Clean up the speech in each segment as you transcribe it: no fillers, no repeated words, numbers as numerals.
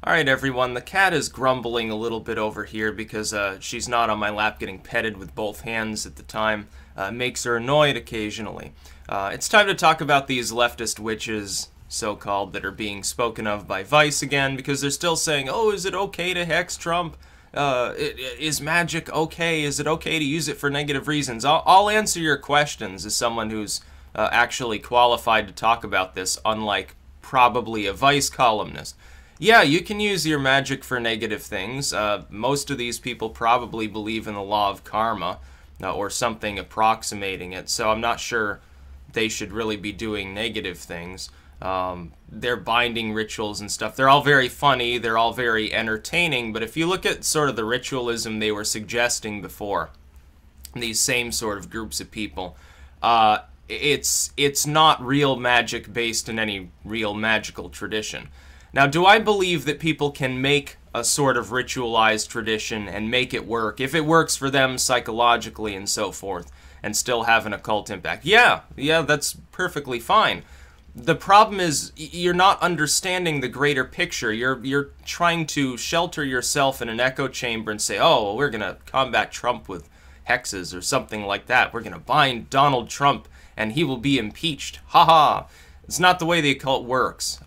Alright everyone, the cat is grumbling a little bit over here because she's not on my lap getting petted with both hands at the time. Makes her annoyed occasionally. It's time to talk about these leftist witches, so-called, that are being spoken of by Vice again, because they're still saying, oh, is it okay to hex Trump? Is magic okay? Is it okay to use it for negative reasons? I'll answer your questions as someone who's actually qualified to talk about this, unlike probably a Vice columnist. Yeah, you can use your magic for negative things. Most of these people probably believe in the law of karma, or something approximating it, so I'm not sure they should really be doing negative things. They're binding rituals and stuff. They're all very funny, they're all very entertaining, but if you look at sort of the ritualism they were suggesting before, these same sort of groups of people, it's not real magic based in any real magical tradition. Now, do I believe that people can make a sort of ritualized tradition and make it work, if it works for them psychologically and so forth, and still have an occult impact? Yeah, that's perfectly fine. The problem is you're not understanding the greater picture. You're trying to shelter yourself in an echo chamber and say, oh, well, we're going to combat Trump with hexes or something like that. We're going to bind Donald Trump and he will be impeached. Ha ha. It's not the way the occult works.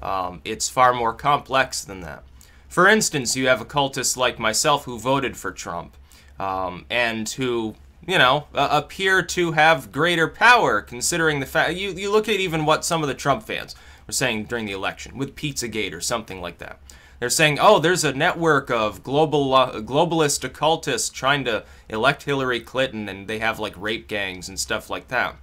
It's far more complex than that. For instance, you have occultists like myself who voted for Trump, and who, you know, appear to have greater power, considering the fact, you look at even what some of the Trump fans were saying during the election, with Pizzagate or something like that. They're saying, oh, there's a network of globalist occultists trying to elect Hillary Clinton, and they have, like, rape gangs and stuff like that.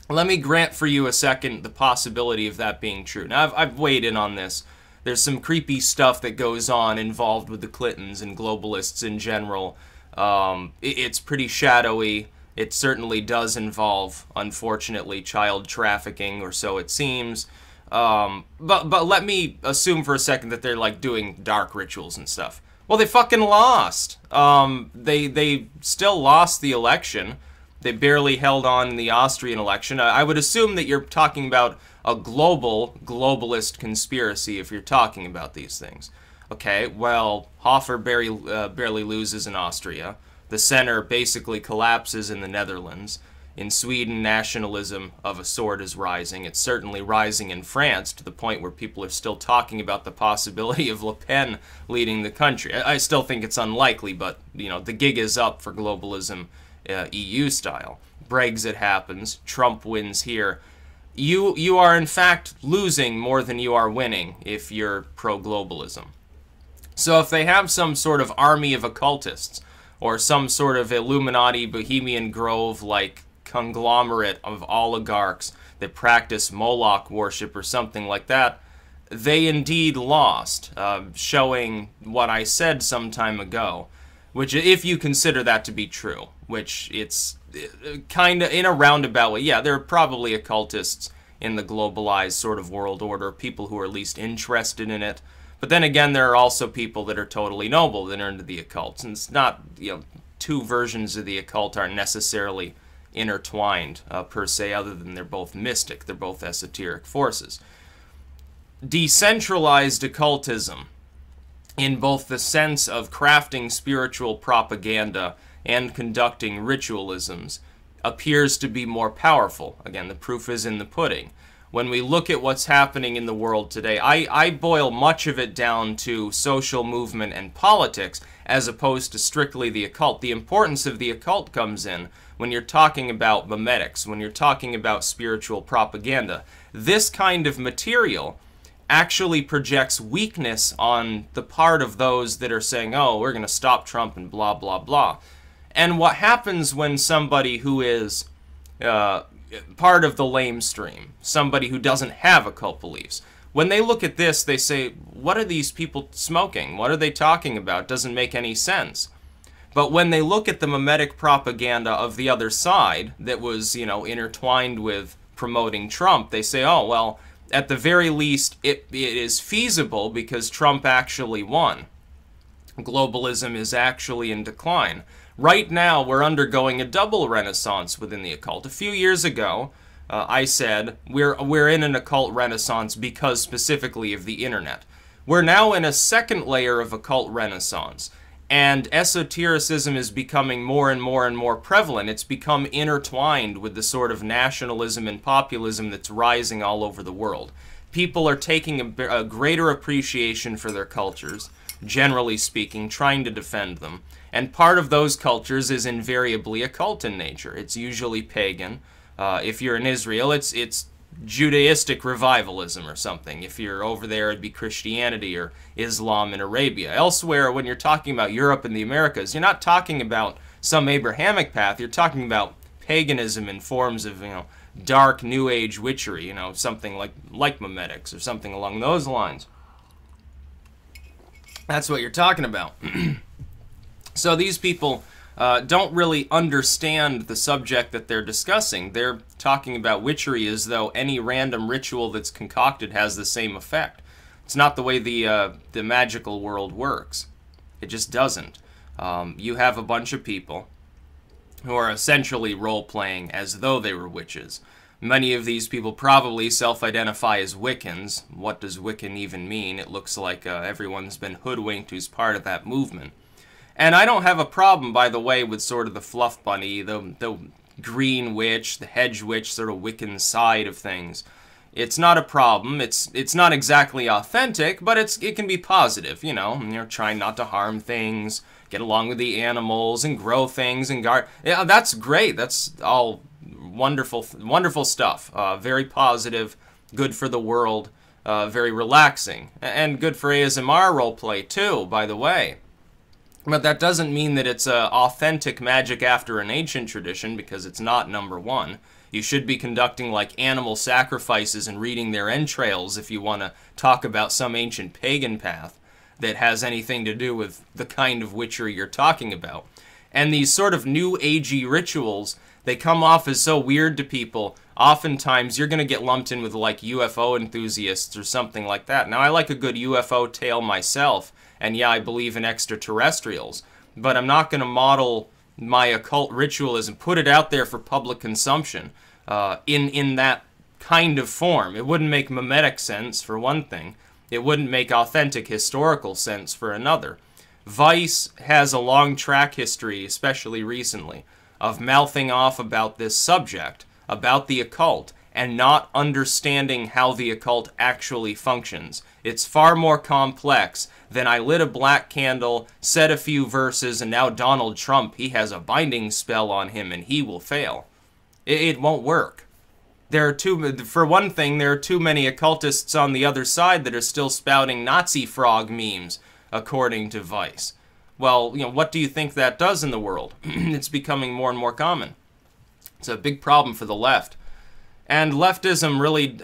Let me grant for you a second the possibility of that being true. Now, I've weighed in on this. There's some creepy stuff that goes on involved with the Clintons and globalists in general. It's pretty shadowy. It certainly does involve, unfortunately, child trafficking, or so it seems. But let me assume for a second that they're, like, doing dark rituals and stuff. Well, they fucking lost. They still lost the election. They barely held on in the Austrian election. I would assume that you're talking about a globalist conspiracy if you're talking about these things. Okay, well, Hofer barely loses in Austria. The center basically collapses in the Netherlands. In Sweden, nationalism of a sort is rising. It's certainly rising in France, to the point where people are still talking about the possibility of Le Pen leading the country. I still think it's unlikely, but, you know, the gig is up for globalism. EU style. Brexit happens, Trump wins here. You are in fact losing more than you are winning if you're pro-globalism. So if they have some sort of army of occultists, or some sort of Illuminati Bohemian Grove-like conglomerate of oligarchs that practice Moloch worship or something like that, they indeed lost, showing what I said some time ago. Which, if you consider that to be true, which it's kind of in a roundabout way, yeah, there are probably occultists in the globalized sort of world order, people who are at least interested in it. But then again, there are also people that are totally noble that are into the occult. And it's not, you know, two versions of the occult aren't necessarily intertwined per se, other than they're both mystic, they're both esoteric forces. Decentralized occultism, in both the sense of crafting spiritual propaganda and conducting ritualisms, appears to be more powerful. Again, the proof is in the pudding. When we look at what's happening in the world today, I boil much of it down to social movement and politics, as opposed to strictly the occult. The importance of the occult comes in when you're talking about memetics, when you're talking about spiritual propaganda. This kind of material actually projects weakness on the part of those that are saying, oh, we're going to stop Trump and blah, blah, blah. And what happens when somebody who is part of the lamestream, somebody who doesn't have occult beliefs, when they look at this, they say, what are these people smoking? What are they talking about? Doesn't make any sense. But when they look at the memetic propaganda of the other side that was, you know, intertwined with promoting Trump, they say, oh, well, at the very least, it is feasible because Trump actually won. Globalism is actually in decline. Right now, we're undergoing a double renaissance within the occult. A few years ago, I said we're in an occult renaissance because specifically of the internet. We're now in a second layer of occult renaissance, and esotericism is becoming more and more and more prevalent. It's become intertwined with the sort of nationalism and populism that's rising all over the world. People are taking a greater appreciation for their cultures, generally speaking, trying to defend them. And part of those cultures is invariably occult in nature. It's usually pagan. If you're in Israel, it's Judaistic revivalism or something. If you're over there, it'd be Christianity or Islam in Arabia. Elsewhere, when you're talking about Europe and the Americas, you're not talking about some Abrahamic path. You're talking about paganism in forms of, dark New Age witchery, something like memetics or something along those lines. That's what you're talking about. So these people don't really understand the subject that they're discussing. They're talking about witchery as though any random ritual that's concocted has the same effect. It's not the way the magical world works. It just doesn't. You have a bunch of people who are essentially role-playing as though they were witches. Many of these people probably self-identify as Wiccans. What does Wiccan even mean? It looks like everyone's been hoodwinked who's part of that movement. And I don't have a problem, by the way, with sort of the fluff bunny, the green witch, the hedge witch, sort of Wiccan side of things. It's not a problem. It's not exactly authentic, but it can be positive, You're trying not to harm things, get along with the animals, and grow things, and guard. Yeah, that's great. That's all wonderful stuff. Very positive, good for the world, very relaxing, and good for ASMR roleplay too, by the way. But that doesn't mean that it's authentic magic after an ancient tradition, because it's not, number one. You should be conducting like animal sacrifices and reading their entrails if you want to talk about some ancient pagan path that has anything to do with the kind of witchery you're talking about. And these sort of new agey rituals, they come off as so weird to people. Oftentimes, you're going to get lumped in with like UFO enthusiasts or something like that. Now, I like a good UFO tale myself, and yeah, I believe in extraterrestrials, but I'm not going to model my occult ritualism, put it out there for public consumption in that kind of form. It wouldn't make memetic sense, for one thing. It wouldn't make authentic historical sense, for another. Vice has a long track history, especially recently, of mouthing off about this subject, about the occult, and not understanding how the occult actually functions. It's far more complex than I lit a black candle, said a few verses, and now Donald Trump, he has a binding spell on him and he will fail. It won't work. For one thing, there are too many occultists on the other side that are still spouting Nazi frog memes, according to Vice. Well, what do you think that does in the world? It's becoming more and more common. It's a big problem for the left. And leftism really,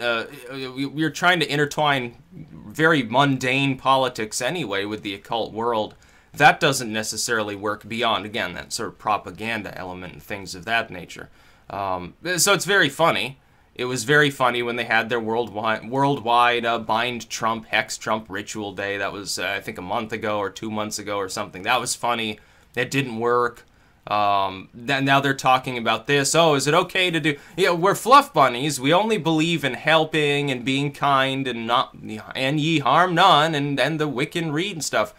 you're trying to intertwine very mundane politics anyway with the occult world. That doesn't necessarily work beyond, again, that sort of propaganda element and things of that nature. So it's very funny. It was very funny when they had their worldwide Bind Trump, Hex Trump ritual day. That was, I think, a month ago or 2 months ago or something. That was funny. It didn't work. Now they're talking about this. Oh, is it okay to do? Yeah, we're fluff bunnies. We only believe in helping and being kind and not, and ye harm none, and the Wiccan read and stuff.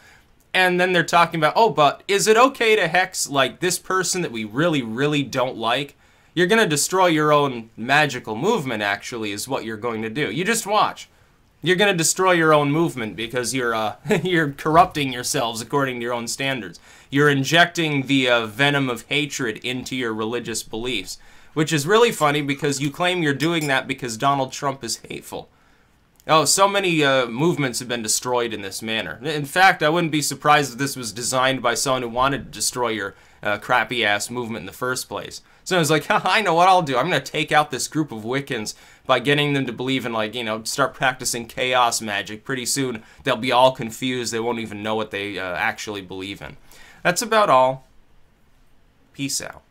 And then they're talking about, oh, but is it okay to hex like this person that we really, really don't like? You're going to destroy your own magical movement, actually, is what you're going to do. You just watch. You're going to destroy your own movement because you're you're corrupting yourselves according to your own standards. You're injecting the venom of hatred into your religious beliefs, which is really funny because you claim you're doing that because Donald Trump is hateful. Oh, so many movements have been destroyed in this manner. In fact, I wouldn't be surprised if this was designed by someone who wanted to destroy your crappy-ass movement in the first place. So I was like, I know what I'll do. I'm going to take out this group of Wiccans by getting them to believe in, like, start practicing chaos magic. Pretty soon, they'll be all confused. They won't even know what they actually believe in. That's about all. Peace out.